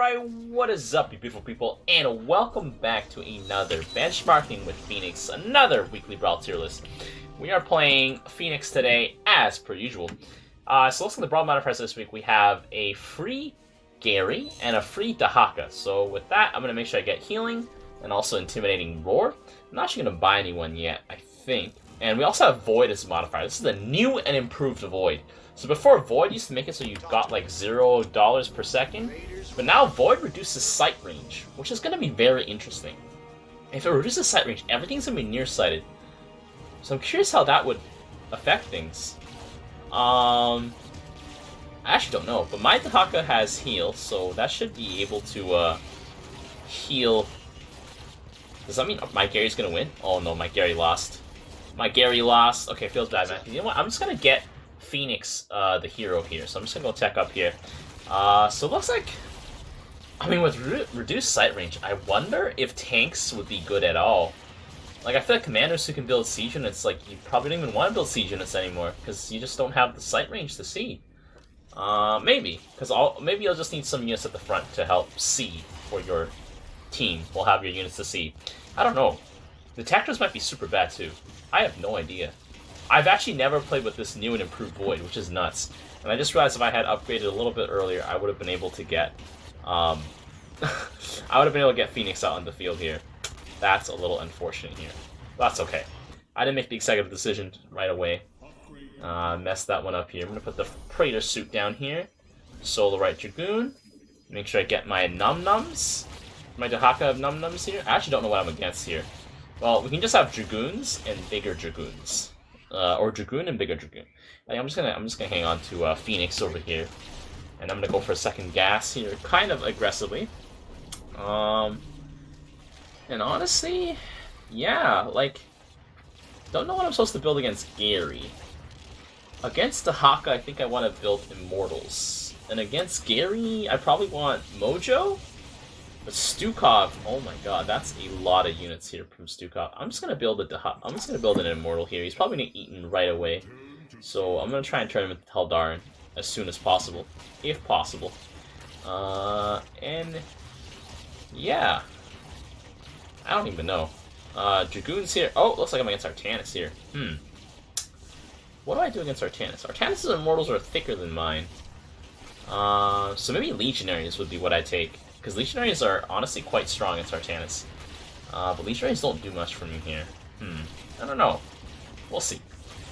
Alright, what is up, you beautiful people, and welcome back to another Benchmarking with Fenix, another weekly Brawl tier list. We are playing Fenix today, as per usual. So looking at the Brawl modifiers this week, we have a free Gary and a free Dehaka. So with that, I'm going to make sure I get Healing and also Intimidating Roar. I'm not actually going to buy anyone yet, I think. And we also have Void as a modifier. This is a new and improved Void. So before, Void used to make it so you got like $0 per second, but now Void reduces sight range, which is going to be very interesting. If it reduces sight range, everything's going to be nearsighted. So I'm curious how that would affect things. I actually don't know, but my Dehaka has heal, so that should be able to heal. Does that mean my Gary's going to win? Oh no, my Gary lost. My Gary lost. Okay, feels bad, man. You know what? I'm just going to get Fenix, the hero here. So I'm just gonna go tech up here. So it looks like, I mean, with reduced sight range, I wonder if tanks would be good at all. Like, I feel like commanders who can build siege units, like, you probably don't even want to build siege units anymore, because you just don't have the sight range to see. Maybe, because maybe you'll just need some units at the front to help see for your team. Will have your units to see. I don't know. The detectors might be super bad too. I have no idea. I've actually never played with this new and improved Void, which is nuts. And I just realized if I had upgraded a little bit earlier, I would have been able to get, I would have been able to get Fenix out on the field here. That's a little unfortunate here. But that's okay. I didn't make the executive decision right away. Messed that one up here. I'm going to put the Praetor suit down here. Solo right Dragoon. Make sure I get my Num-Nums. My Dehaka of Num-Nums here. I actually don't know what I'm against here. Well, we can just have Dragoons and bigger Dragoons. Or Dragoon and bigger Dragoon. I'm just gonna hang on to Fenix over here, and I'm gonna go for a second gas here, kind of aggressively. And honestly, yeah, like, don't know what I'm supposed to build against Gary. Against Dehaka, I think I want to build Immortals, and against Gary, I probably want Mojo. But Stukov, oh my god, that's a lot of units here from Stukov. I'm just gonna build I'm just gonna build an Immortal here. He's probably gonna get eaten right away, so I'm gonna try and turn him into Teldarin as soon as possible, if possible. And yeah, I don't even know. Dragoons here. Oh, looks like I'm against Artanis here. What do I do against Artanis? Artanis' Immortals are thicker than mine. So maybe Legionaries would be what I take. Because Legionaries are honestly quite strong against Artanis. But Legionaries don't do much for me here. I don't know. We'll see.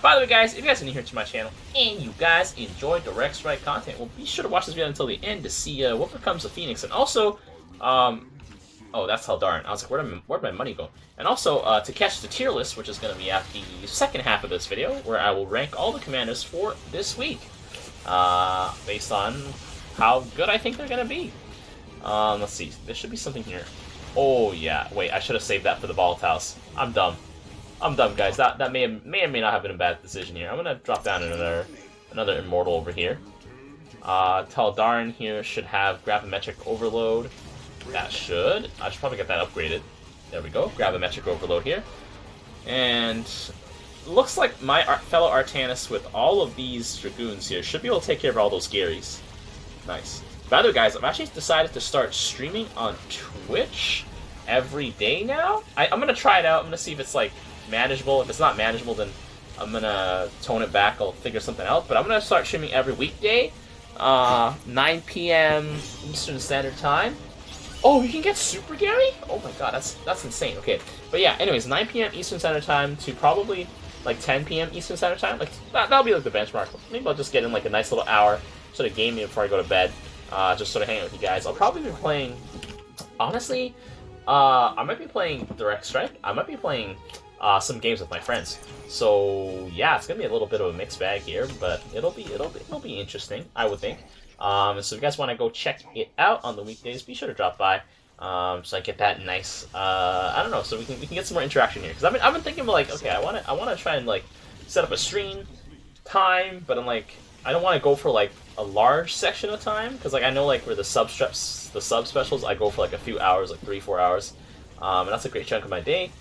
By the way, guys, if you guys are new here to my channel, and you guys enjoy Direct Strike content, well, be sure to watch this video until the end to see what becomes of Fenix. And also, oh, that's Teldarin. I was like, where'd my money go? And also, to catch the tier list, which is going to be at the second half of this video, where I will rank all the commanders for this week. Based on how good I think they're going to be. Let's see. There should be something here. Oh, yeah. Wait, I should have saved that for the volatiles. I'm dumb. I'm dumb, guys. That may or may not have been a bad decision here. I'm going to drop down another Immortal over here. Teldarin here should have Gravimetric Overload. That should. I should probably get that upgraded. There we go. Gravimetric Overload here. And looks like my fellow Artanis with all of these Dragoons here should be able to take care of all those Garys. Nice. By the way, guys, I've actually decided to start streaming on Twitch every day now. I'm going to try it out. I'm going to see if it's, like, manageable. If it's not manageable, then I'm going to tone it back. I'll figure something out. But I'm going to start streaming every weekday, 9 p.m. Eastern Standard Time. Oh, you can get Super Gary? Oh my god, that's insane. Okay, but yeah, anyways, 9 p.m. Eastern Standard Time to probably, like, 10 p.m. Eastern Standard Time. Like, that'll be, like, the benchmark. Maybe I'll just get in, like, a nice little hour sort of gaming before I go to bed. Just sort of hang out with you guys. I'll probably be playing, honestly, I might be playing Direct Strike. I might be playing some games with my friends. So yeah, it's gonna be a little bit of a mixed bag here, but it'll be interesting, I would think. So if you guys want to go check it out on the weekdays, be sure to drop by. So I get that nice, I don't know, so we can get some more interaction here. Because I've been thinking of, like, okay, I wanna try and, like, set up a stream time, but I'm like, I don't want to go for, like, a large section of time, because, like, I know, like, where the sub specials, I go for, like, a few hours, like 3-4 hours, and that's a great chunk of my day,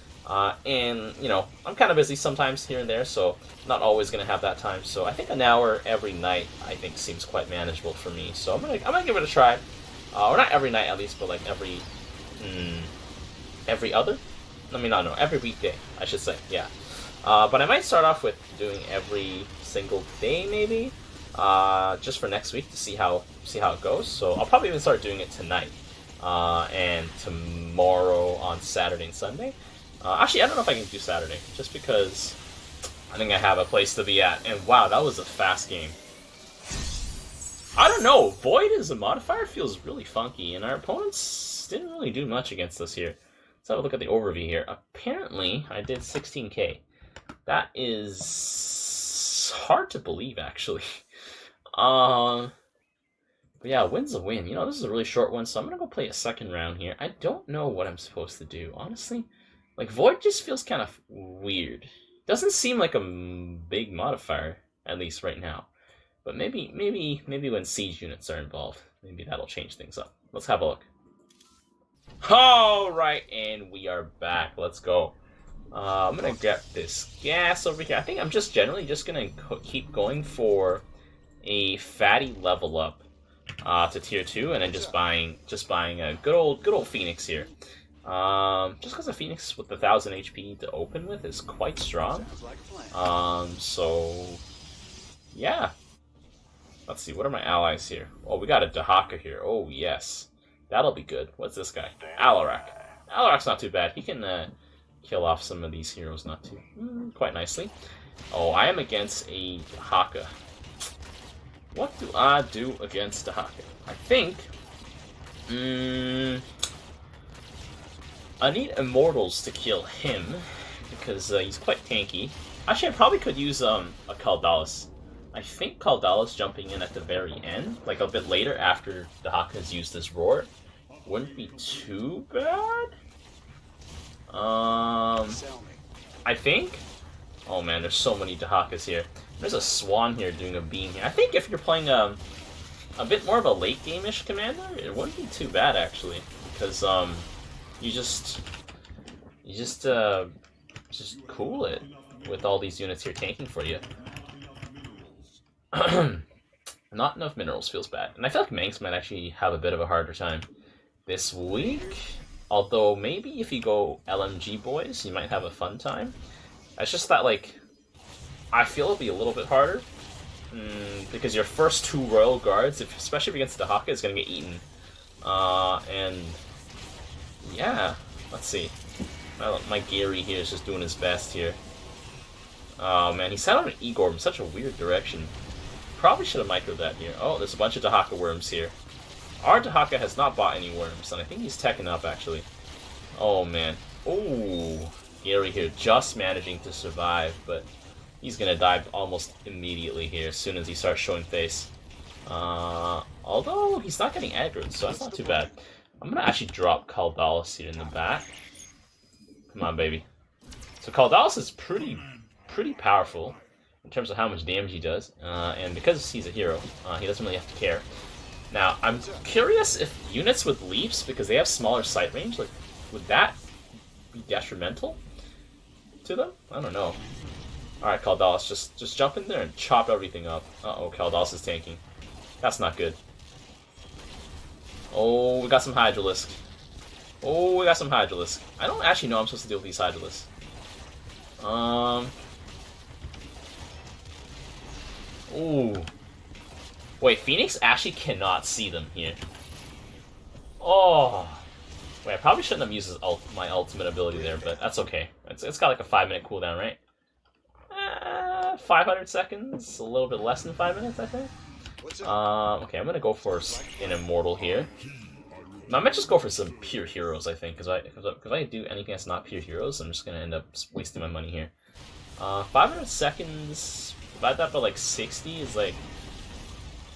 and, you know, I'm kind of busy sometimes here and there, so not always going to have that time, so I think an hour every night, I think, seems quite manageable for me, so I'm gonna give it a try. Or not every night at least, but like every other? I mean, no, every weekday, I should say, yeah. But I might start off with doing every single day, maybe, just for next week to see how it goes. So I'll probably even start doing it tonight, and tomorrow on Saturday and Sunday. Actually, I don't know if I can do Saturday, just because I think I have a place to be at. And wow, that was a fast game. I don't know, Void as a modifier feels really funky, and our opponents didn't really do much against us here. Let's have a look at the overview here. Apparently, I did 16k. That is hard to believe, actually. But yeah, win's a win. You know, this is a really short one, so I'm gonna go play a second round here. I don't know what I'm supposed to do, honestly. Like, Void just feels kind of weird. Doesn't seem like a big modifier, at least right now. But maybe when siege units are involved, maybe that'll change things up. Let's have a look. Alright, and we are back. Let's go. I'm gonna get this gas over here. I think I'm just generally just gonna keep going for a fatty level up to tier 2, and then just buying a good old Fenix here. Just because a Fenix with 1,000 HP to open with is quite strong. So yeah. Let's see, what are my allies here? Oh, we got a Dehaka here. Oh, yes. That'll be good. What's this guy? Alarak. Alarak's not too bad. He can kill off some of these heroes not too quite nicely. Oh, I am against a Dehaka. What do I do against Dehaka? I think... I need Immortals to kill him, because he's quite tanky. Actually, I probably could use a Kaldalis. I think Kaldalis jumping in at the very end, like a bit later after Dehaka has used his roar, wouldn't be too bad. I think. Oh man, there's so many Dehakas here. There's a Swan here doing a beam here. I think if you're playing a bit more of a late game-ish commander, it wouldn't be too bad actually, because you just cool it with all these units here tanking for you. Not enough minerals feels bad. And I feel like Manx might actually have a bit of a harder time this week. Although, maybe if you go LMG boys, you might have a fun time. It's just that, like, I feel it'll be a little bit harder. Because your first 2 Royal Guards, especially against Dehaka, is going to get eaten. And, yeah, let's see. My Gary here is just doing his best here. Oh man, he sat on an Igor in such a weird direction. Probably should have microed that here. Oh, there's a bunch of Dehaka worms here. Our Dehaka has not bought any worms, and I think he's teching up, actually. Oh, man. Ooh. Gary here just managing to survive, but he's going to die almost immediately here as soon as he starts showing face. Although, he's not getting aggroed, so that's not too bad. I'm going to actually drop Kaldalis here in the back. Come on, baby. So Kaldalis is pretty powerful in terms of how much damage he does, and because he's a hero, he doesn't really have to care. Now, I'm curious if units with leaps, because they have smaller sight range, like, would that be detrimental to them? I don't know. Alright, Kaldalis, just jump in there and chop everything up. Uh-oh, Kaldalis is tanking. That's not good. Oh, we got some Hydralisk. Oh, we got some Hydralisk. I don't actually know I'm supposed to deal with these Hydralisks. Ooh. Wait, Fenix actually cannot see them here. Oh. Wait, I probably shouldn't have used my ultimate ability there, but that's okay. It's got like a 5-minute cooldown, right? 500 seconds? A little bit less than 5 minutes, I think? Okay, I'm gonna go for an Immortal here. I might just go for some pure heroes, I think, because if I do anything that's not pure heroes, I'm just gonna end up wasting my money here. 500 seconds, divide that by like 60 is like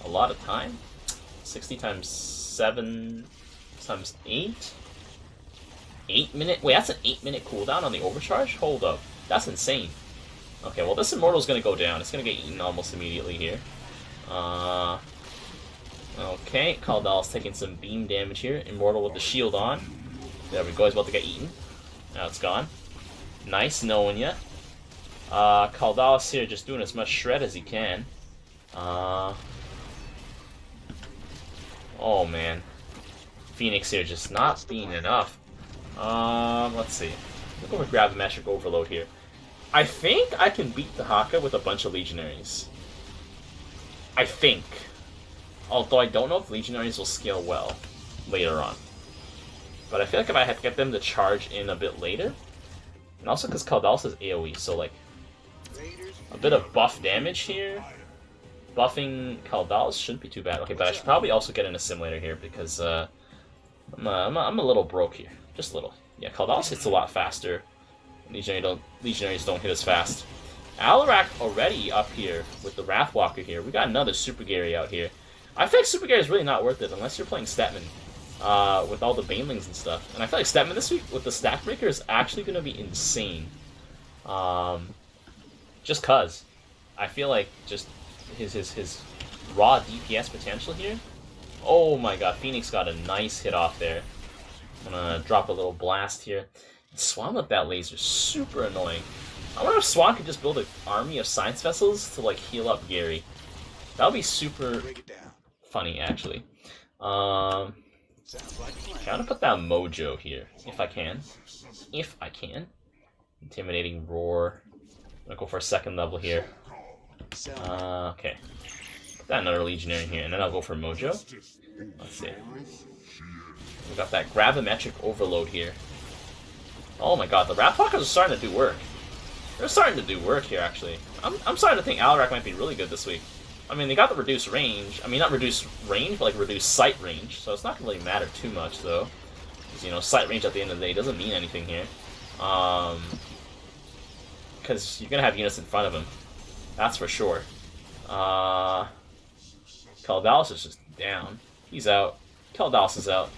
a lot of time. 60 times 7 times 8? 8-minute? Wait, that's an 8-minute cooldown on the overcharge? Hold up. That's insane. Okay, well this Immortal's gonna go down. It's gonna get eaten almost immediately here. Okay, Kaldalis taking some beam damage here. Immortal with the shield on. There we go, he's about to get eaten. Now it's gone. Nice knowing ya. Kaldalis here just doing as much shred as he can. Oh man. Fenix here just not being enough. Let's see. We'll go for Gravimetric Overload here. I think I can beat Dehaka with a bunch of Legionaries. I think. Although I don't know if Legionaries will scale well later on. But I feel like if I had to get them to charge in a bit later, and also because Kaldalis is AoE, so like a bit of buff damage here. Buffing Kaldalis shouldn't be too bad. Okay, but I should probably also get an Assimilator here because I'm a little broke here. Just a little. Yeah, Kaldalis hits a lot faster. Legionaries don't hit as fast. Alarak already up here with the Wrathwalker here. We got another Super Gary out here. I feel like Super Gary is really not worth it unless you're playing Stetman with all the Banelings and stuff. And I feel like Stetman this week with the Stack Breaker is actually going to be insane. Just cause. I feel like just his raw DPS potential here. Oh my god, Fenix got a nice hit off there. I'm gonna drop a little blast here. Swan with that laser, super annoying. I wonder if Swan could just build an army of science vessels to like heal up Gary. That would be super funny, actually. I'm gonna put down Mojo here, if I can. If I can. Intimidating Roar. I'm gonna go for a second level here. Okay. Put down another Legionary here, and then I'll go for Mojo. Let's see. We got that Gravimetric Overload here. Oh my god, the Wrathwalkers are starting to do work. They're starting to do work here, actually. I'm starting to think Alarak might be really good this week. I mean, they got the reduced range. I mean, not reduced range, but like reduced sight range. So it's not going to really matter too much, though. Because, you know, sight range at the end of the day doesn't mean anything here. Because you're going to have units in front of him. That's for sure. Kaldalis is just down. He's out. Kaldalis is out.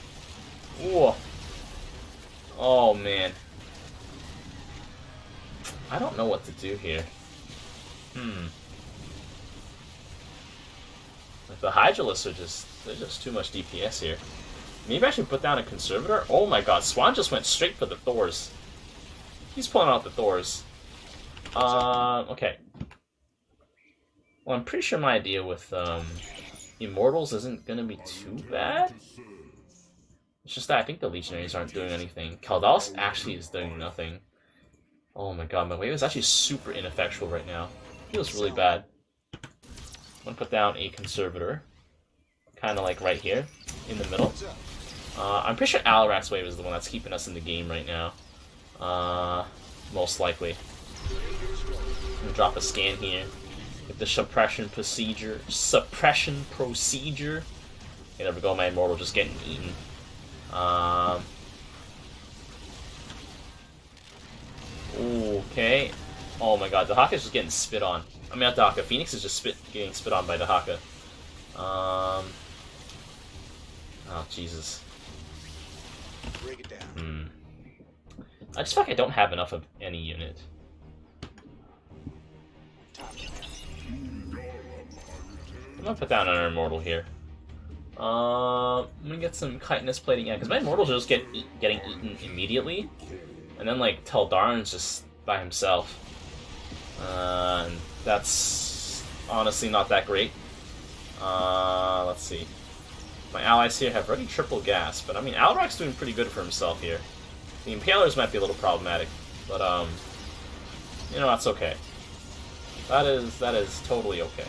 Whoa. Oh, man. I don't know what to do here. Like the Hydralisks are there's just too much DPS here. Maybe I should put down a Conservator? Oh my god, Swan just went straight for the Thors. He's pulling out the Thors. Okay. Well, I'm pretty sure my idea with Immortals isn't gonna be too bad. It's just that I think the Legionaries aren't doing anything. Kaldalis actually is doing nothing. Oh my god, my wave is actually super ineffectual right now. Feels really bad. I'm gonna put down a Conservator. Kind of like right here, in the middle. I'm pretty sure Alarak's wave is the one that's keeping us in the game right now. Most likely. I'm gonna drop a scan here. With the suppression procedure. Okay, there we go, my Immortal just getting eaten. Okay. Oh my god, Dehaka's just getting spit on. I mean, not Dehaka. Fenix is just getting spit on by Dehaka. Oh, Jesus. Break it down. I just feel like I don't have enough of any unit. I'm gonna put down another Immortal here. I'm gonna get some chitinous plating, yeah, because my Immortals are just getting eaten immediately. And then, like, Tel'Daran's just by himself. And that's honestly not that great. Let's see. My allies here have already triple gas, but I mean, Alarak's doing pretty good for himself here. The Impalers might be a little problematic, but you know, that's okay. That is totally okay.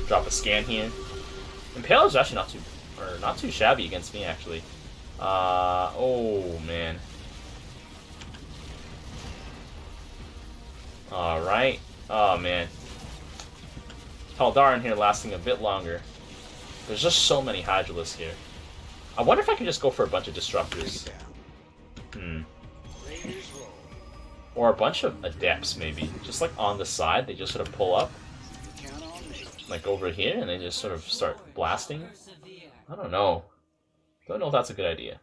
Drop a scan here. Impalers are actually not too shabby against me, actually. Oh man. Alright. Oh man. Tel'Daran here lasting a bit longer. There's just so many Hydralisks here. I wonder if I can just go for a bunch of Disruptors. Or a bunch of Adepts, maybe. Just like on the side, they just sort of pull up. Like over here, and they just sort of start blasting. I don't know. Don't know if that's a good idea.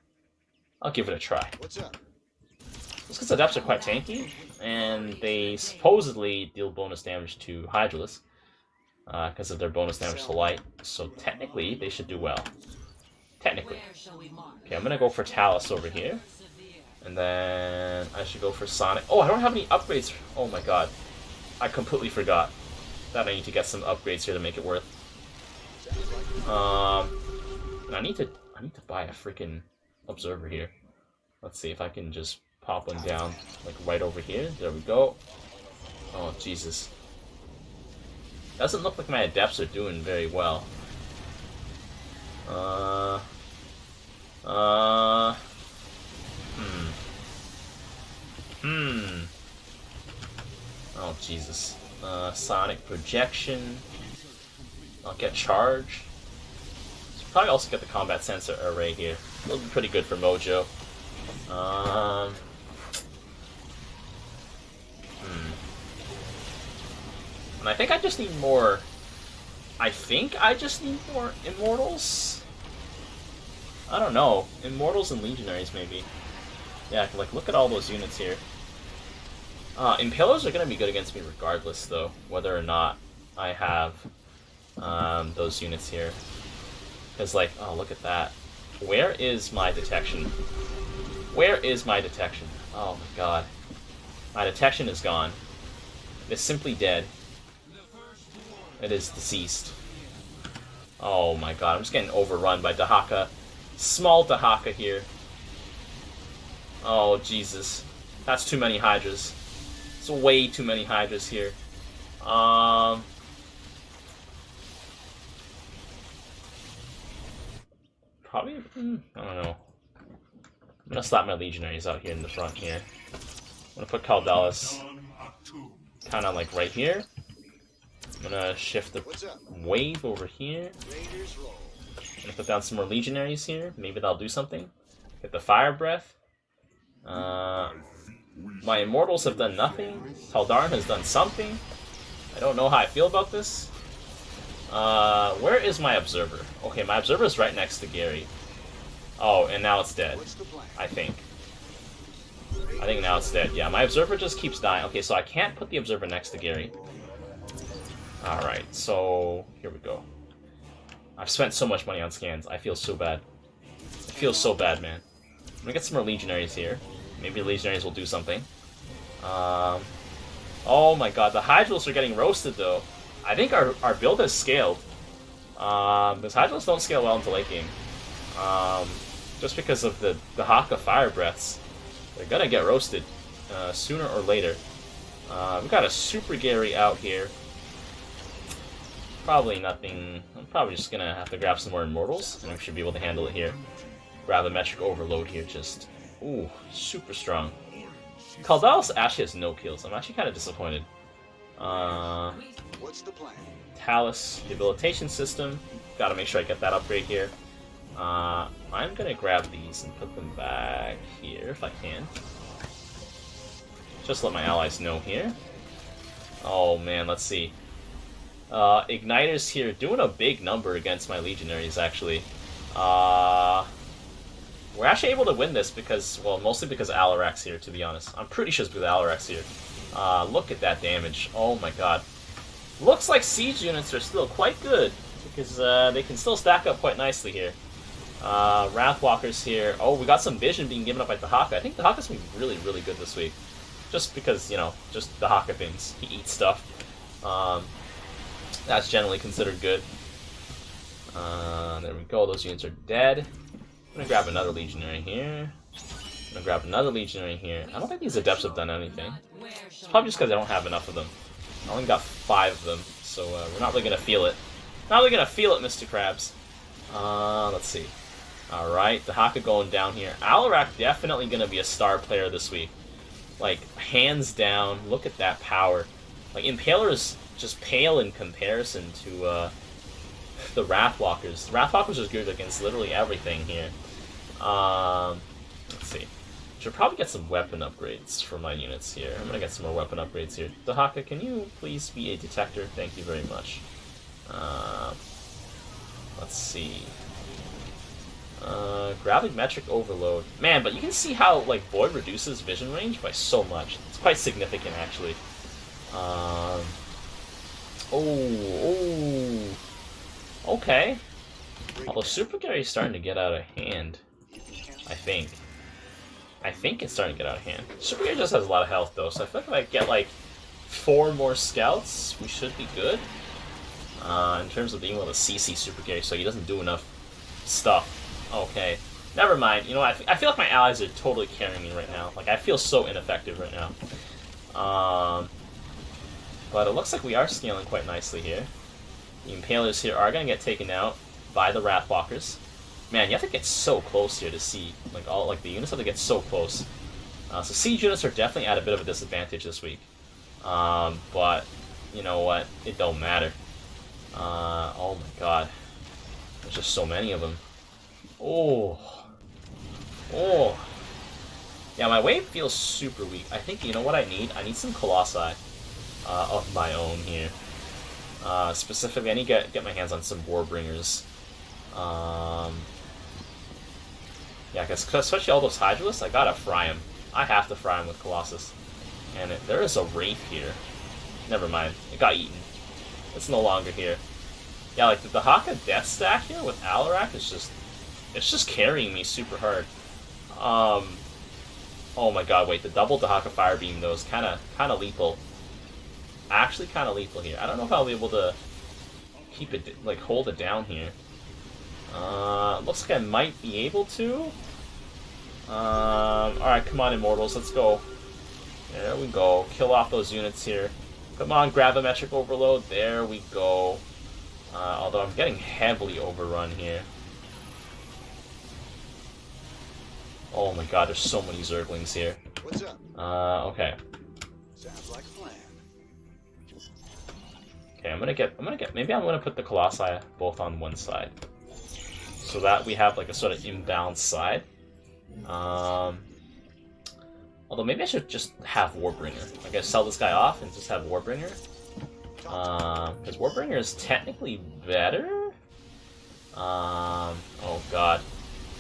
I'll give it a try. What's up? Just because Adepts are quite tanky, and they supposedly deal bonus damage to Hydralisk. Because of their bonus damage to light. So technically, they should do well. Technically. Okay, I'm gonna go for Talus over here. And then I should go for Sonic. Oh, I don't have any upgrades. Oh my god. I completely forgot that I need to get some upgrades here to make it worth. I need to buy a freaking observer here. Let's see if I can just pop one down, like right over here. There we go. Oh, Jesus. Doesn't look like my adepts are doing very well. Oh, Jesus. Sonic projection. I'll get charge. So probably also get the combat sensor array here. It'll be pretty good for Mojo. And I think I just need more. I think I just need more Immortals. I don't know. Immortals and Legionaries, maybe. Yeah, like, look at all those units here. Impalers are going to be good against me regardless, though, whether or not I have those units here. Because, like, oh, look at that. Where is my detection? Where is my detection? Oh, my God. My detection is gone. It is simply dead. It is deceased. Oh, my God. I'm just getting overrun by Dehaka. Small Dehaka here. Oh, Jesus. That's too many Hydras. It's way too many Hydras here. Probably, I don't know. I'm gonna slap my Legionaries out here in the front here. I'm gonna put Caldalis kind of like right here. I'm gonna shift the wave over here. I'm gonna put down some more Legionaries here. Maybe that'll do something. Get the Fire Breath. My Immortals have done nothing. Taldarn has done something. I don't know how I feel about this. Where is my Observer? Okay, my Observer is right next to Gary. Oh, and now it's dead. I think. I think now it's dead. Yeah, my Observer just keeps dying. Okay, so I can't put the Observer next to Gary. Alright, so here we go. I've spent so much money on scans. I feel so bad. I feel so bad, man. I'm gonna get some more Legionaries here. Maybe the Legionaries will do something. Oh my God, the Hydrals are getting roasted though. I think our build has scaled. Because Hydrals don't scale well into late game. Just because of the Dehaka Fire Breaths. They're gonna get roasted sooner or later. We've got a Super Gary out here. Probably nothing. I'm probably just gonna have to grab some more Immortals, and we should be able to handle it here. Grab a Metric Overload here, just... Ooh, super strong. Caldalis actually has no kills. I'm actually kind of disappointed. What's the plan? Talus, Debilitation System. Gotta make sure I get that upgrade here. I'm gonna grab these and put them back here if I can. Just let my allies know here. Oh man, let's see. Igniters here, doing a big number against my Legionaries, actually. We're actually able to win this because, well, mostly because of Alarak's here, to be honest. I'm pretty sure it's because of Alarak's here. Look at that damage. Oh my God. Looks like siege units are still quite good, because they can still stack up quite nicely here. Wrathwalkers here. Oh, we got some vision being given up by Dehaka. I think Dehaka's going to be really, really good this week. Just because, you know, just Dehaka things. He eats stuff. That's generally considered good. There we go. Those units are dead. I'm gonna grab another Legionary here. I'm gonna grab another Legionary here. I don't think these Adepts have done anything. It's probably just because I don't have enough of them. I only got 5 of them, so we're not really gonna feel it. Not really gonna feel it, Mr. Krabs. Let's see. Alright, Dehaka going down here. Alarak definitely gonna be a star player this week. Like, hands down, look at that power. Like, Impaler is just pale in comparison to the Wrathwalkers. Wrathwalkers are good against literally everything here. Let's see. Should probably get some weapon upgrades for my units here. I'm gonna get some more weapon upgrades here. Dehaka, can you please be a detector? Thank you very much. Let's see. Gravimetric Overload. Man, but you can see how, like, Void reduces vision range by so much. It's quite significant, actually. Okay. Although Super Gary's starting to get out of hand. I think it's starting to get out of hand. Super Gary just has a lot of health, though, so I feel like if I get, like, 4 more scouts, we should be good. in terms of being able to CC super carry, so he doesn't do enough stuff. Okay, never mind. You know, I feel like my allies are totally carrying me right now. Like, I feel so ineffective right now. But it looks like we are scaling quite nicely here. The Impalers here are going to get taken out by the Wrathwalkers. Man, you have to get so close here to see, like, the units have to get so close. So siege units are definitely at a bit of a disadvantage this week. But, you know what, it don't matter. Oh my god. There's just so many of them. Oh. Oh. Yeah, my wave feels super weak. I think, you know what I need? I need some Colossi of my own here. Specifically, I need to get my hands on some Warbringers. Yeah, because especially all those Hydralisks, I gotta fry them. I have to fry them with Colossus. And there is a Wraith here. Never mind, it got eaten. It's no longer here. Yeah, like the Dehaka Death Stack here with Alarak is just... it's just carrying me super hard. Oh my god, wait, the double Dehaka Fire Beam though is kinda lethal. Actually kinda lethal here. I don't know if I'll be able to keep it, like, hold it down here. Looks like I might be able to. Alright, come on, Immortals, let's go. There we go. Kill off those units here. Come on, Gravimetric Overload. There we go. Although I'm getting heavily overrun here. Oh my god, there's so many Zerglings here. What's up? Okay. Sounds like a plan. Okay, maybe I'm gonna put the Colossi both on one side. So that we have like a sort of imbalanced side. Although maybe I should just have Warbringer. Like, I sell this guy off and just have Warbringer. Because Warbringer is technically better? Oh god.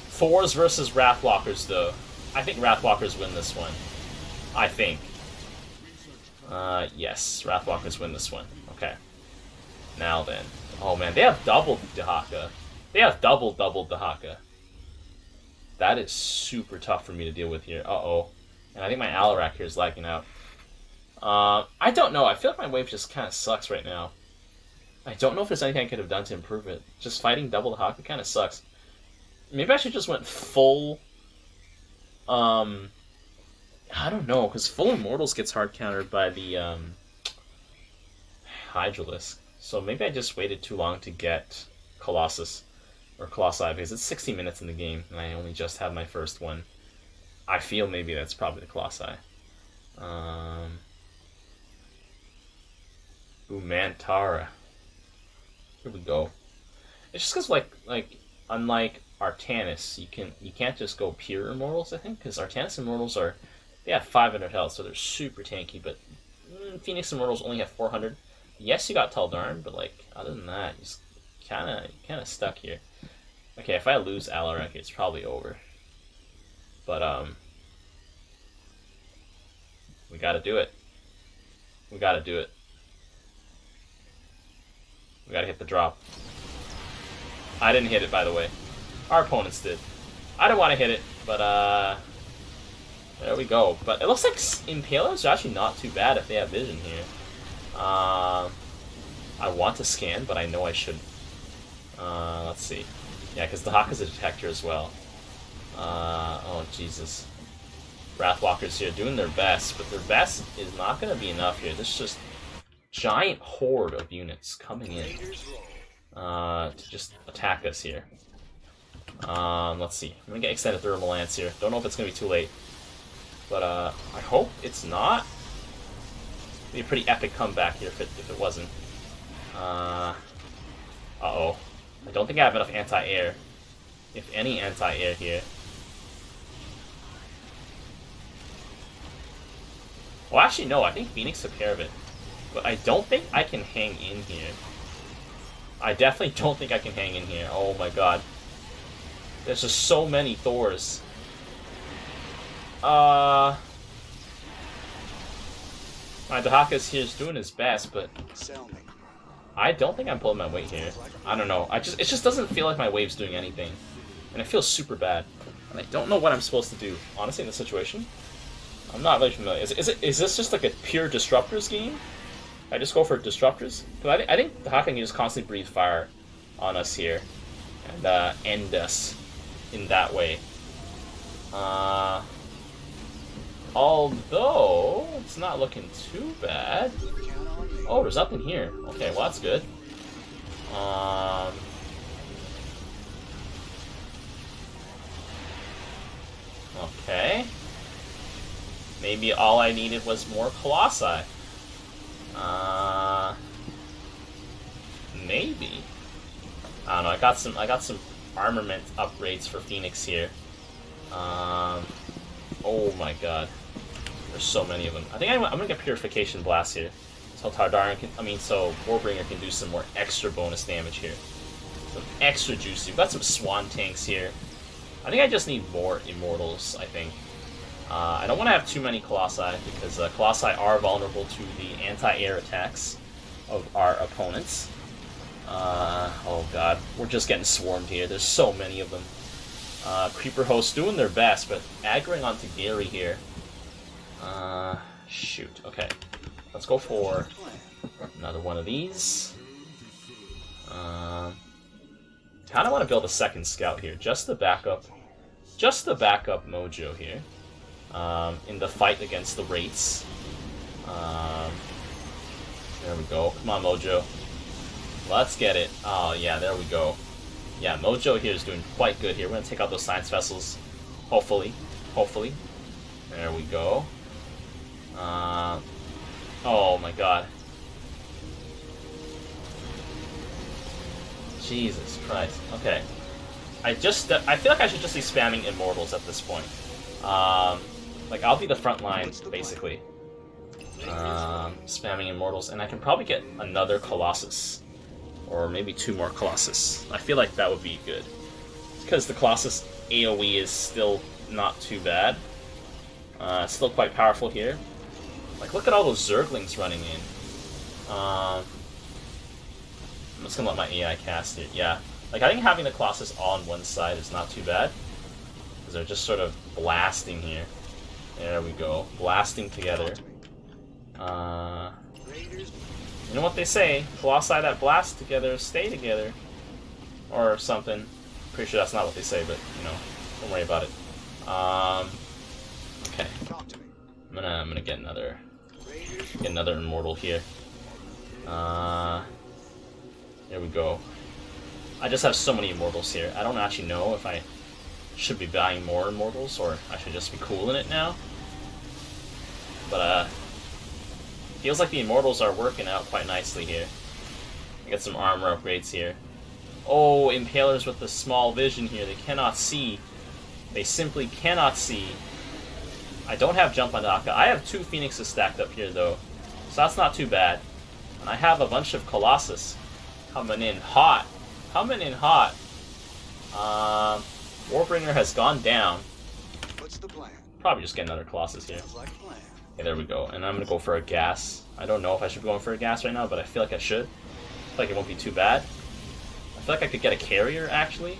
Thors versus Wrathwalkers, though. I think Wrathwalkers win this one. I think. Yes, Wrathwalkers win this one. Okay. Now then. Oh man, they have double Dehaka. They have double Dehaka. That is super tough for me to deal with here. Uh-oh. And I think my Alarak here is lagging out. I don't know. I feel like my wave just kind of sucks right now. I don't know if there's anything I could have done to improve it. Just fighting double Dehaka kind of sucks. Maybe I should just went full... I don't know, because full Immortals gets hard countered by the Hydralisk. So maybe I just waited too long to get Colossus. Or Colossi, because it's 60 minutes in the game, and I only just have my first one. I feel maybe that's probably the Colossi. Ooh, Mantara. Here we go. It's just because, like, unlike Artanis, you can't just go pure Immortals, I think, because Artanis Immortals they have 500 health, so they're super tanky, but Phoenix Immortals only have 400. Yes, you got Taldarn, but, like, other than that, you're just kind of stuck here. Okay, if I lose Alarak, it's probably over. But, we gotta do it. We gotta do it. We gotta hit the drop. I didn't hit it, by the way. Our opponents did. I didn't want to hit it, but, there we go. But it looks like Impalers are actually not too bad if they have vision here. I want to scan, but I know I shouldn't. Let's see. Yeah, because Dehaka's a detector as well. Oh, Jesus. Wrathwalkers here doing their best, but their best is not going to be enough here. This is just giant horde of units coming in to just attack us here. Let's see. I'm going to get Extended Thermal Lance here. Don't know if it's going to be too late. But I hope it's not. It'd be a pretty epic comeback here if it wasn't. Uh-oh. I don't think I have enough anti-air. If any anti-air here. Well, actually, no. I think Phoenix took care of it. But I don't think I can hang in here. I definitely don't think I can hang in here. Oh my god. There's just so many Thors. My Dehaka's here is doing his best, but I don't think I'm pulling my weight here. I don't know. It just doesn't feel like my wave's doing anything. And it feels super bad. And I don't know what I'm supposed to do. Honestly, in this situation, I'm not really familiar. Is this just like a pure Disruptors game? I just go for disruptors? Because I think Dehaka can just constantly breathe fire on us here and end us in that way. Although it's not looking too bad. Oh, there's nothing here. Okay, well that's good. Okay. Maybe all I needed was more Colossi. Maybe. I don't know. I got some armament upgrades for Fenix here. Oh my god. There's so many of them. I think I'm gonna get Purification Blast here. So Tardaran can, so Warbringer can do some more extra bonus damage here. Some extra juicy. We've got some Swan Tanks here. I think I just need more Immortals, I think. I don't want to have too many Colossi, because Colossi are vulnerable to the anti-air attacks of our opponents. Oh god, we're just getting swarmed here. There's so many of them. Creeper hosts doing their best, but aggroing onto Gary here. Shoot. Okay. Let's go for another one of these. Kinda want to build a second scout here, just the backup mojo here. In the fight against the Wraiths. There we go. Come on, Mojo. Let's get it. Oh, yeah, there we go. Yeah, Mojo here is doing quite good here. We're going to take out those science vessels. Hopefully. Hopefully. There we go. Oh, my God. Jesus Christ. Okay. I feel like I should just be spamming Immortals at this point. Like, I'll be the front line, basically. Spamming Immortals, and I can probably get another Colossus. Or maybe 2 more Colossus. I feel like that would be good. Because the Colossus AoE is still not too bad. It's still quite powerful here. Like, look at all those Zerglings running in. I'm just gonna let my AI cast it. Yeah. Like, I think having the Colossus all on one side is not too bad. Because they're just sort of blasting here. There we go. Blasting together. You know what they say? Colossi that blast together stay together. Or something. Pretty sure that's not what they say, but, you know, don't worry about it. Okay. I'm gonna get another Immortal here. There we go. I just have so many Immortals here. I don't actually know if I should be buying more Immortals, or I should just be cool in it now. But, feels like the Immortals are working out quite nicely here. I get some armor upgrades here. Oh, Impalers with the small vision here. They cannot see. They simply cannot see. I don't have jump on Dehaka. I have 2 Phoenixes stacked up here, though. So that's not too bad. And I have a bunch of Colossus coming in hot. Coming in hot. Warbringer has gone down. What's the plan? Probably just get another Colossus here. Sounds like a plan. Okay, there we go. And I'm going to go for a gas. I don't know if I should be going for a gas right now, but I feel like I should. I feel like it won't be too bad. I feel like I could get a carrier, actually.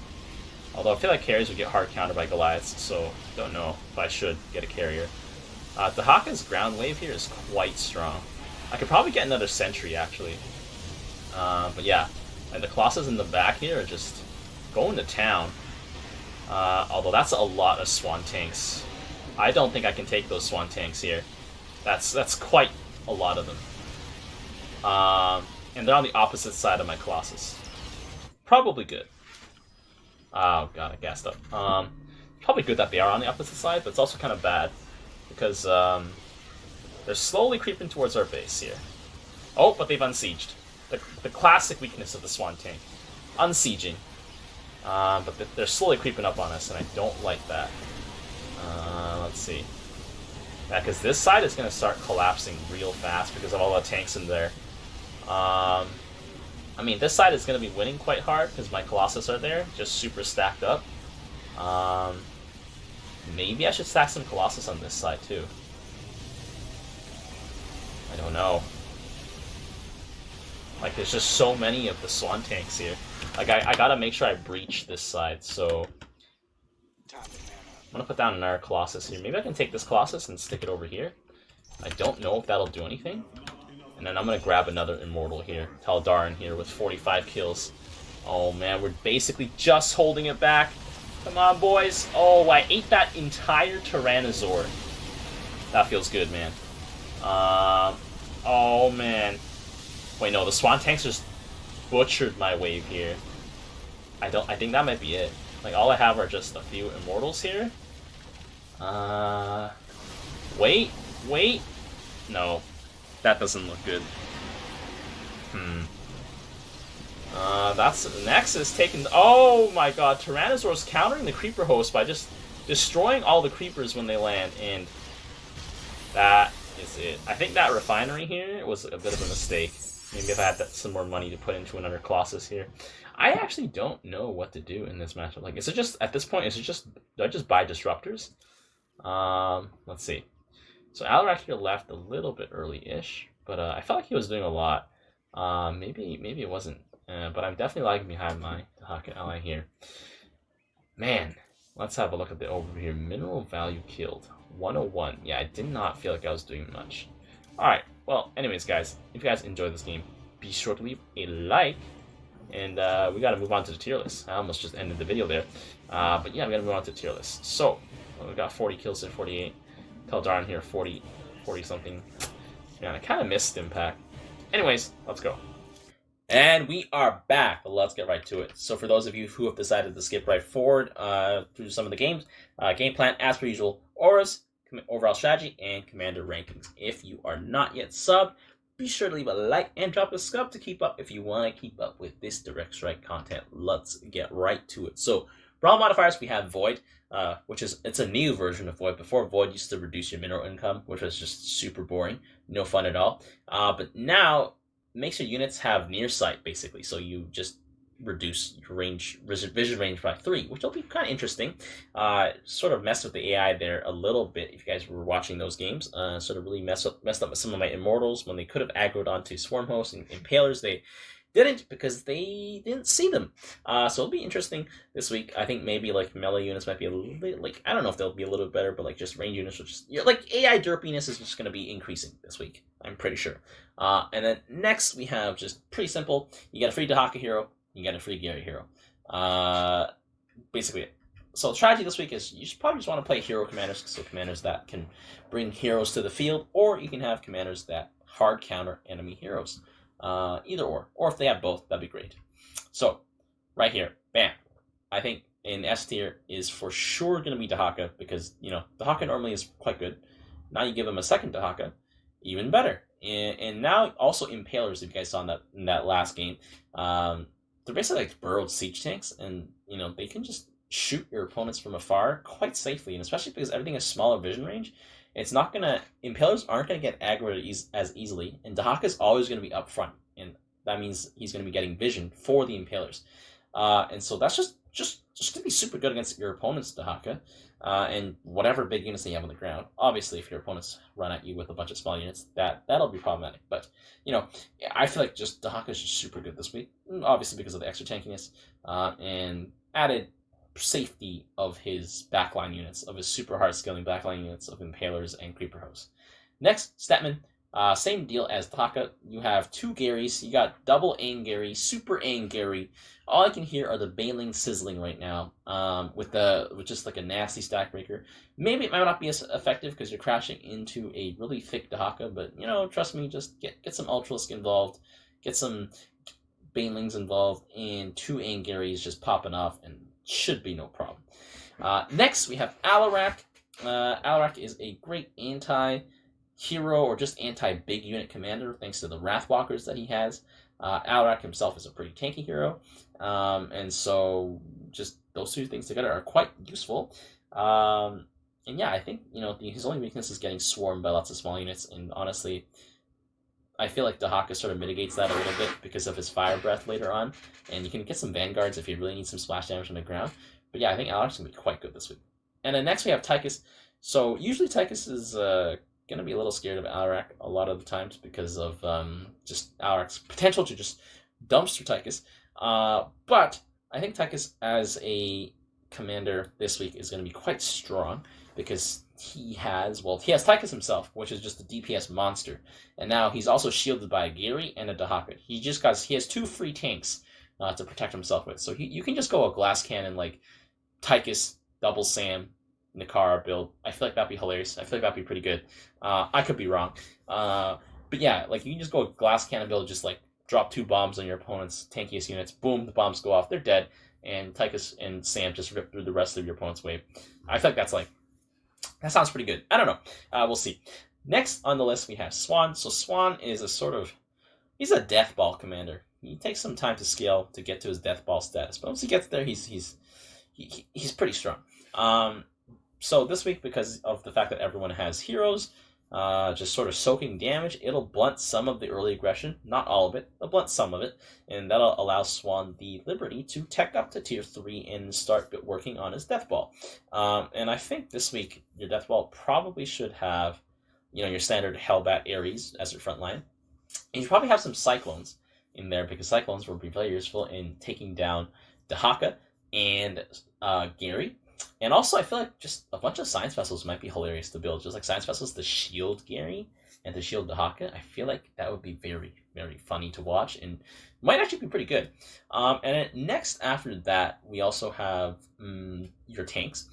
Although I feel like carriers would get hard countered by Goliaths, so don't know if I should get a carrier. Dehaka's ground wave here is quite strong. I could probably get another sentry, actually. But yeah, and the Colossus in the back here are just going to town. Although that's a lot of Swan Tanks. I don't think I can take those Swan Tanks here. That's quite a lot of them. And they're on the opposite side of my Colossus. Probably good. Oh god, I gassed up. Probably good that they are on the opposite side, but it's also kind of bad. Because they're slowly creeping towards our base here. Oh, but they've unsieged. The classic weakness of the Swan Tank. Unsieging. But they're slowly creeping up on us, and I don't like that. Let's see. Yeah, because this side is going to start collapsing real fast because of all the tanks in there. I mean, this side is going to be winning quite hard because my Colossus are there, just super stacked up. Maybe I should stack some Colossus on this side too. I don't know. Like, there's just so many of the Swan Tanks here. Like, I gotta make sure I breach this side, so... I'm gonna put down another Colossus here. Maybe I can take this Colossus and stick it over here. I don't know if that'll do anything. And then I'm going to grab another Immortal here. Taldarin here with 45 kills. Oh, man, we're basically just holding it back. Come on, boys. Oh, I ate that entire Tyrannosaur. That feels good, man. Oh, man. Wait, no, the Swan Tanks just butchered my wave here. I think that might be it. Like, all I have are just a few Immortals here. Wait. No, that doesn't look good. That's Nexus taking. Oh my god, Tyrannosaur's countering the Creeper host by just destroying all the Creepers when they land, and that is it. I think that refinery here was a bit of a mistake. Maybe if I had some more money to put into another Colossus here. I actually don't know what to do in this matchup. Like, is it just, at this point, do I just buy Disruptors? Let's see. So Alarak here left a little bit early-ish, but I felt like he was doing a lot. Maybe it wasn't, but I'm definitely lagging behind my Dehaka ally here. Man, let's have a look at the overview here. Mineral value killed, 101. Yeah, I did not feel like I was doing much. Alright, well, anyways, guys, if you guys enjoyed this game, be sure to leave a like, and we gotta move on to the tier list. I almost just ended the video there. But yeah, we gotta move on to the tier list. So, we got 40 kills in 48. Taldarin here, 40 something. Man, I kind of missed Impact. Anyways, let's go. And we are back. Let's get right to it. So for those of you who have decided to skip right forward through some of the games, game plan as per usual, auras, overall strategy, and commander rankings. If you are not yet subbed, be sure to leave a like and drop a sub to keep up if you want to keep up with this Direct Strike content. Let's get right to it. So, Brawl modifiers, we have Void, which is, it's a new version of Void. Before, Void used to reduce your mineral income, which was just super boring, no fun at all. But now, makes your units have near sight, basically. So you just reduce your range, vision range by 3, which will be kind of interesting. Sort of messed with the AI there a little bit if you guys were watching those games. Sort of really messed up with some of my Immortals when they could have aggroed onto Swarm Hosts and Impalers. They didn't because they didn't see them. So it'll be interesting this week. I think maybe like melee units might be a little bit, like, I don't know if they'll be a little bit better, but like just range units, which is, like AI derpiness is just going to be increasing this week. I'm pretty sure. And then next we have just pretty simple. You get a free Dehaka hero. You get a free Gary hero. Basically it. So the strategy this week is you should probably just want to play hero commanders, so commanders that can bring heroes to the field, or you can have commanders that hard counter enemy heroes. Either or if they have both, that'd be great. So right here, bam. I think in S tier is for sure going to be Dehaka, because Dehaka normally is quite good. Now you give him a second Dehaka, even better. And now also Impalers, if you guys saw in that last game. They're basically like burrowed siege tanks, and they can just shoot your opponents from afar quite safely, and especially because everything has smaller vision range, it's not gonna Impalers aren't gonna get aggroed as easily, and Dehaka is always gonna be up front, and that means he's gonna be getting vision for the Impalers, and so that's just gonna be super good against your opponent's Dehaka, and whatever big units they have on the ground. Obviously, if your opponents run at you with a bunch of small units, that'll be problematic. But I feel like just Dehaka is just super good this week, obviously because of the extra tankiness, and added safety of his backline units, of his super hard scaling backline units of Impalers and Creeper Hosts. Next, Statman. Same deal as Dehaka. You have 2 Garys. You got double Aang Gary, super Aang Gary. All I can hear are the Bailing sizzling right now, with just like a nasty stack breaker. Maybe it might not be as effective because you're crashing into a really thick Dehaka, but trust me, just get some Ultralisk involved, get some Bailings involved, and 2 Aang Garys just popping off, and should be no problem. Next, we have Alarak. Alarak is a great anti-hero or just anti-big unit commander thanks to the Wrathwalkers that he has. Alarak himself is a pretty tanky hero, and so just those 2 things together are quite useful. And yeah, I think his only weakness is getting swarmed by lots of small units, and honestly, I feel like Dehaka sort of mitigates that a little bit because of his Fire Breath later on, and you can get some Vanguards if you really need some splash damage on the ground. But yeah, I think Alarak's going to be quite good this week. And then next we have Tychus. So usually Tychus is going to be a little scared of Alarak a lot of the times because of just Alarak's potential to just dumpster Tychus. But I think Tychus as a commander this week is going to be quite strong because he has Tychus himself, which is just a DPS monster, and now he's also shielded by a Gary and a Dehaka. He has 2 free tanks to protect himself with. So you can just go a glass cannon like Tychus, double Sam, Nakara build. I feel like that'd be hilarious. I feel like that'd be pretty good. I could be wrong. But yeah, like you can just go a glass cannon build, just like drop 2 bombs on your opponent's tankiest units. Boom, the bombs go off. They're dead. And Tychus and Sam just rip through the rest of your opponent's wave. I feel like that sounds pretty good. I don't know. We'll see. Next on the list, we have Swan. So Swan is he's a Death Ball commander. He takes some time to scale to get to his Death Ball status. But once he gets there, he's pretty strong. So this week, because of the fact that everyone has heroes, just sort of soaking damage, it'll blunt some of the early aggression. Not all of it, but blunt some of it. And that'll allow Swan the liberty to tech up to tier 3 and start working on his Death Ball. And I think this week, your Death Ball probably should have, your standard Hellbat Ares as your front line. And you probably have some Cyclones in there, because Cyclones will be very useful in taking down Dehaka and Gary. And also, I feel like just a bunch of Science Vessels might be hilarious to build. Just like Science Vessels to shield Gary and to shield Dehaka. I feel like that would be very, very funny to watch and might actually be pretty good. And then next after that, we also have your tanks,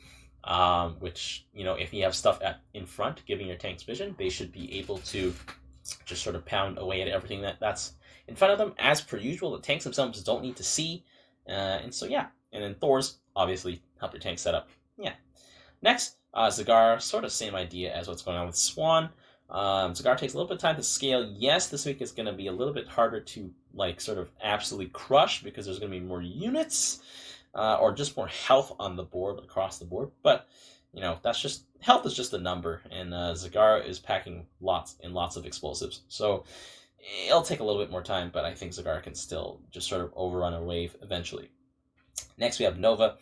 which, if you have stuff in front giving your tanks vision, they should be able to just sort of pound away at everything that's in front of them. As per usual, the tanks themselves don't need to see. And so, yeah. And then Thor's, obviously, help your tank set up. Yeah. Next, Zagar, sort of same idea as what's going on with Swan. Zagar takes a little bit of time to scale. Yes, this week is going to be a little bit harder to, sort of absolutely crush, because there's going to be more units, or just more health on the board, across the board. But, that's just, health is just a number, and Zagar is packing lots and lots of explosives. So, it'll take a little bit more time, but I think Zagar can still just sort of overrun a wave eventually. Next, we have Nova.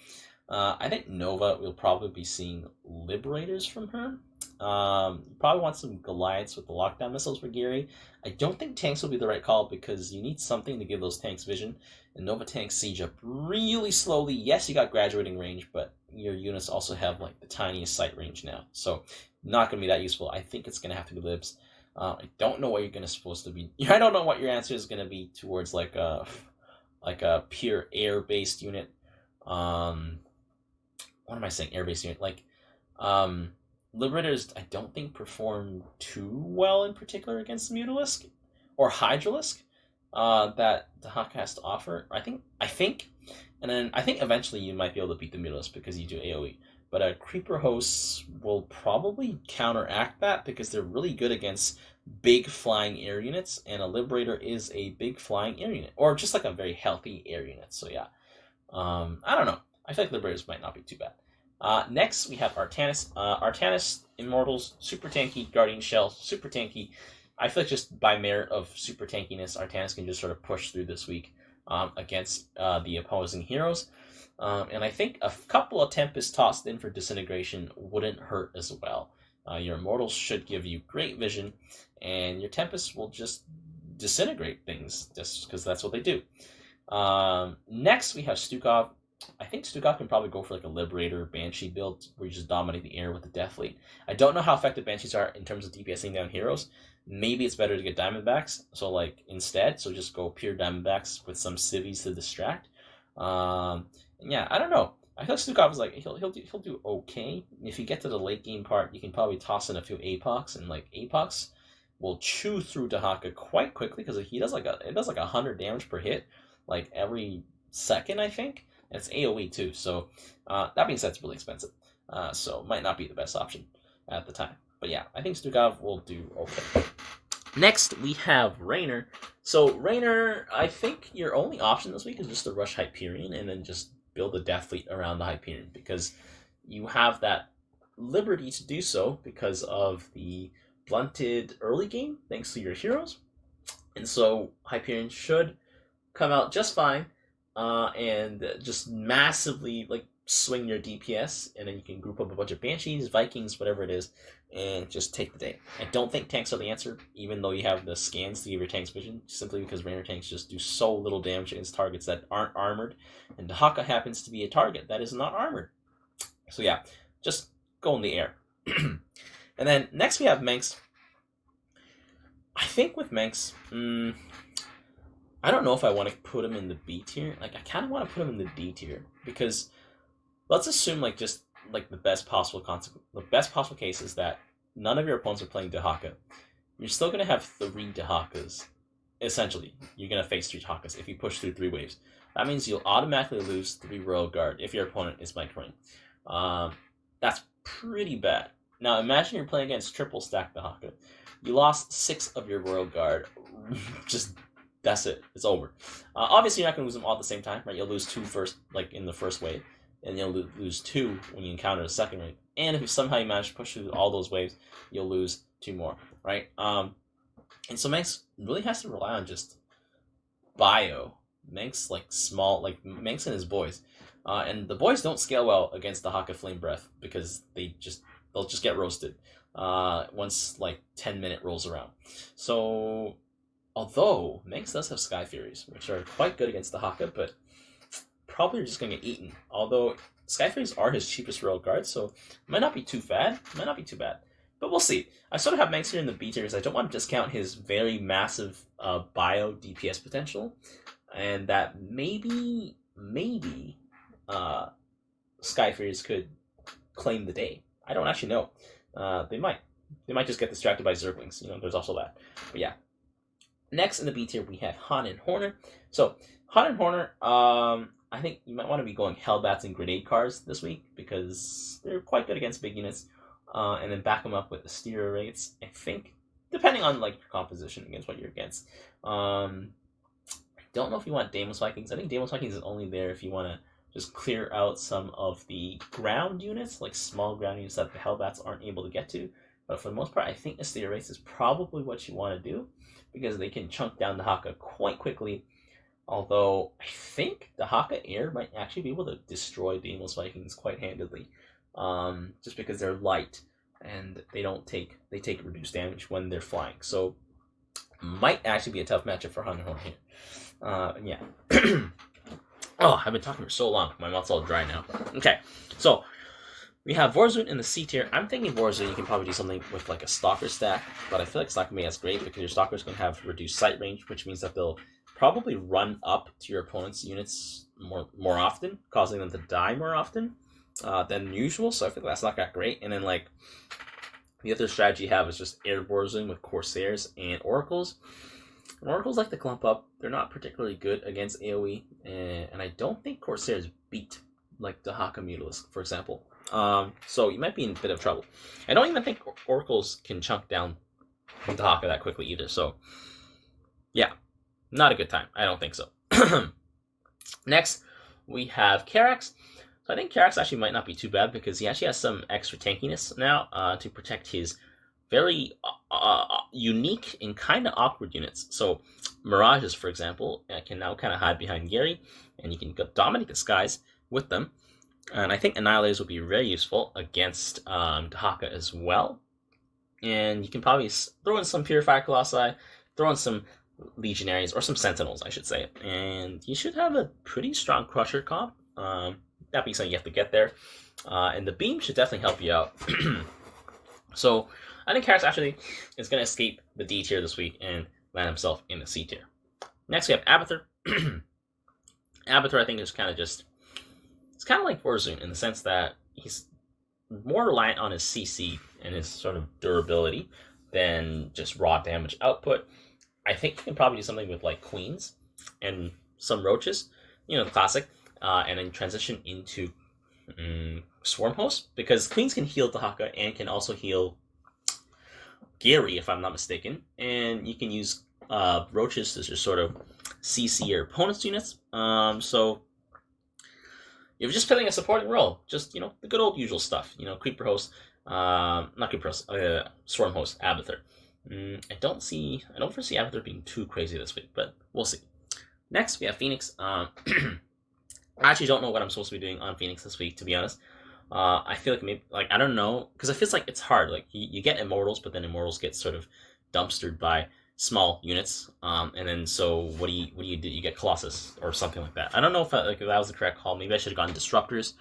I think Nova will probably be seeing Liberators from her. You probably want some Goliaths with the lockdown missiles for Gary. I don't think tanks will be the right call, because you need something to give those tanks vision. And Nova tanks siege up really slowly. Yes, you got graduating range, but your units also have the tiniest sight range now. So not going to be that useful. I think it's going to have to be Libs. I don't know what you're supposed to be. I don't know what your answer is going to be towards a pure air-based unit. What am I saying? Air-based unit. Liberators, I don't think perform too well in particular against Mutalisk or Hydralisk that Dehaka has to offer. I think, and then I think eventually you might be able to beat the Mutalisk because you do AoE. But Creeper hosts will probably counteract that, because they're really good against big flying air units, and a Liberator is a big flying air unit, or just a very healthy air unit. So yeah, I don't know. I feel like Liberators might not be too bad. Next, we have Artanis. Artanis Immortals, super tanky. Guardian Shell, super tanky. I feel like just by merit of super tankiness, Artanis can just sort of push through this week against the opposing heroes. And I think a couple of Tempests tossed in for Disintegration wouldn't hurt as well. Your Immortals should give you great vision, and your Tempests will just disintegrate things, just because that's what they do. Next, we have Stukov. I think Stukov can probably go for a Liberator Banshee build, where you just dominate the air with the Death Fleet. I don't know how effective Banshees are in terms of DPSing down heroes. Maybe it's better to get Diamondbacks, so instead, so just go pure Diamondbacks with some civvies to distract. Yeah, I don't know. I feel Stukov is he'll do okay. If you get to the late game part, you can probably toss in a few Apocs, and Apocs will chew through Dehaka quite quickly, because he does it does 100 damage per hit, every second, I think. And it's AoE too, so that being said, it's really expensive. So might not be the best option at the time. But yeah, I think Stukov will do okay. Next, we have Raynor. So Raynor, I think your only option this week is just to rush Hyperion and then just build a Death Fleet around the Hyperion, because you have that liberty to do so because of the blunted early game, thanks to your heroes. And so Hyperion should come out just fine, and just massively swing your DPS, and then you can group up a bunch of Banshees, Vikings, whatever it is, and just take the day. I don't think tanks are the answer, even though you have the scans to give your tanks vision, simply because Raynor tanks just do so little damage against targets that aren't armored, and Dehaka happens to be a target that is not armored. So yeah, just go in the air. And then next we have Manx. I think with Manx, I don't know if I want to put him in the B tier. Like, I kind of want to put him in the D tier because let's assume like just like the best possible case is that none of your opponents are playing Dehaka. You're still gonna have 3 Dehakas. Essentially, you're gonna face 3 Dehakas if you push through 3 waves. That means you'll automatically lose 3 Royal Guard if your opponent is microing. That's pretty bad. Now imagine you're playing against triple stack Dehaka. You lost 6 of your Royal Guard. Just that's it. It's over. Obviously, you're not gonna lose them all at the same time, right? You'll lose 2 first, like in the first wave, and you'll lose 2 when you encounter the second wave. And if somehow you manage to push through all those waves, you'll lose 2 more, right? And so Manx really has to rely on just bio. Manx like small, like Manx and his boys, and the boys don't scale well against the Dehaka Flame Breath because they'll just get roasted once like 10-minute rolls around. So although Manx does have Sky Furies, which are quite good against the Dehaka, but probably just gonna get eaten. Although Sky Furies are his cheapest Royal Guard, so it might not be too bad. But we'll see. I sort of have Manx here in the B tier because I don't want to discount his very massive bio DPS potential, and that maybe Sky Furies could claim the day. I don't actually know. They might just get distracted by Zerglings. There's also that. But yeah. Next in the B tier we have Han and Horner. So Han and Horner, I think you might want to be going Hellbats and Grenade Cars this week because they're quite good against big units. And then back them up with the Steer rates, I think, depending on like your composition against what you're against. I don't know if you want Deimos Vikings. I think Deimos Vikings is only there if you want to just clear out some of the ground units, like small ground units that the Hellbats aren't able to get to. But for the most part, I think the Steer rates is probably what you want to do because they can chunk down the Dehaka quite quickly. Although I think the Dehaka Air might actually be able to destroy Deimos Vikings quite handily. Just because they're light and they take reduced damage when they're flying. So might actually be a tough matchup for Hunter Horn here. Yeah. Oh, I've been talking for so long. My mouth's all dry now. Okay, so we have Vorzun in the C tier. I'm thinking Vorzun, you can probably do something with like a Stalker stack, but I feel like it's not going to be as great because your Stalker's going to have reduced sight range, which means that they'll probably run up to your opponent's units more often, causing them to die more often than usual. So I feel like that's not that great. And then like the other strategy you have is just Air Vorzun with Corsairs and Oracles. Oracles like to clump up. They're not particularly good against AoE, and I don't think Corsairs beat like Dehaka Mutalisk, for example. So you might be in a bit of trouble. I don't even think Oracles can chunk down Dehaka that quickly either. So yeah, not a good time. I don't think so. Next, we have Karax. So I think Karax actually might not be too bad because he actually has some extra tankiness now to protect his very unique and kind of awkward units. So Mirages, for example, can now kind of hide behind Gary, and you can dominate the skies with them. And I think Annihilators will be very useful against Dehaka as well. And you can probably throw in some Purifier Colossi, throw in some Legionaries, or some Sentinels, I should say. And you should have a pretty strong Crusher comp. That being something you have to get there. And the Beam should definitely help you out. So I think Karax actually is going to escape the D tier this week and land himself in the C tier. Next we have Abathur. Abathur I think is kind of just... It's kind of like Vorzun in the sense that he's more reliant on his CC and his sort of durability than just raw damage output. I think you can probably do something with like Queens and some Roaches, the classic, and then transition into Swarm Host, because Queens can heal Dehaka and can also heal Gary, if I'm not mistaken, and you can use Roaches to just sort of CC your opponent's units. So you're just playing a supporting role, just the good old usual stuff. Creeper Host, not Creeper Host, Swarm Host, Abathur. I don't foresee Abathur being too crazy this week, but we'll see. Next we have Fenix. I actually don't know what I'm supposed to be doing on Fenix this week, to be honest. I feel like maybe, I don't know, because it feels like it's hard. Like you get Immortals, but then Immortals get sort of dumpstered by small units, and then so what do you do? You get Colossus or something like that. I don't know if that was the correct call. Maybe I should have gotten Disruptors,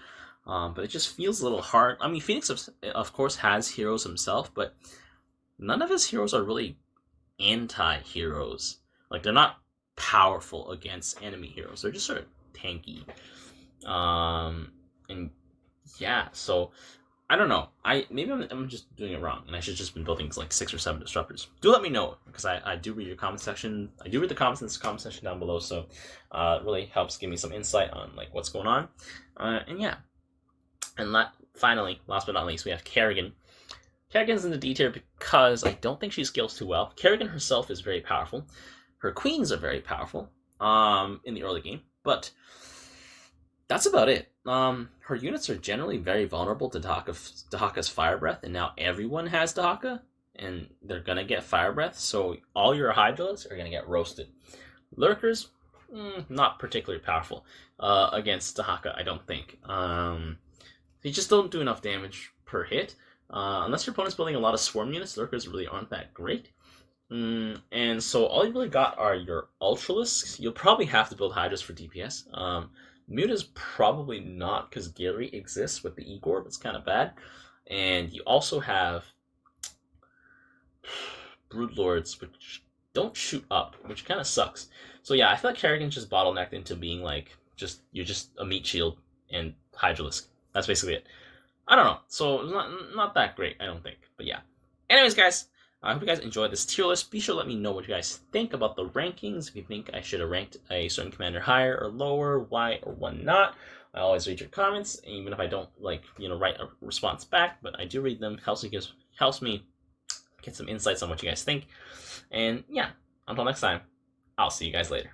but it just feels a little hard. I mean, Phoenix, of course, has heroes himself, but none of his heroes are really anti-heroes. Like, they're not powerful against enemy heroes. They're just sort of tanky. And yeah, so I don't know. Maybe I'm just doing it wrong, and I should just been building like 6 or 7 disruptors. Do let me know, because I do read your comment section. I do read the comments in this comment section down below, so it really helps give me some insight on like what's going on. And yeah, and finally, last but not least, we have Kerrigan. Kerrigan's in the D tier because I don't think she scales too well. Kerrigan herself is very powerful. Her queens are very powerful in the early game, but that's about it. Her units are generally very vulnerable to Dehaka's Fire Breath, and now everyone has Dehaka, and they're gonna get Fire Breath, so all your Hydralisks are gonna get roasted. Lurkers, not particularly powerful against Dehaka, I don't think. They just don't do enough damage per hit. Unless your opponent's building a lot of Swarm units, Lurkers really aren't that great. And so all you really got are your Ultralisks. You'll probably have to build Hydras for DPS. Muta's probably not, because Gary exists with the E-Gorb. It's kind of bad. And you also have Broodlords, which don't shoot up, which kind of sucks. So yeah, I feel like Kerrigan's just bottlenecked into being like, you're just a meat shield and Hydralisk. That's basically it. I don't know. So not that great, I don't think. But yeah. Anyways, guys, I hope you guys enjoyed this tier list. Be sure to let me know what you guys think about the rankings. If you think I should have ranked a certain commander higher or lower, why or why not. I always read your comments, even if I don't write a response back, but I do read them. Helps me get some insights on what you guys think. And yeah, until next time, I'll see you guys later.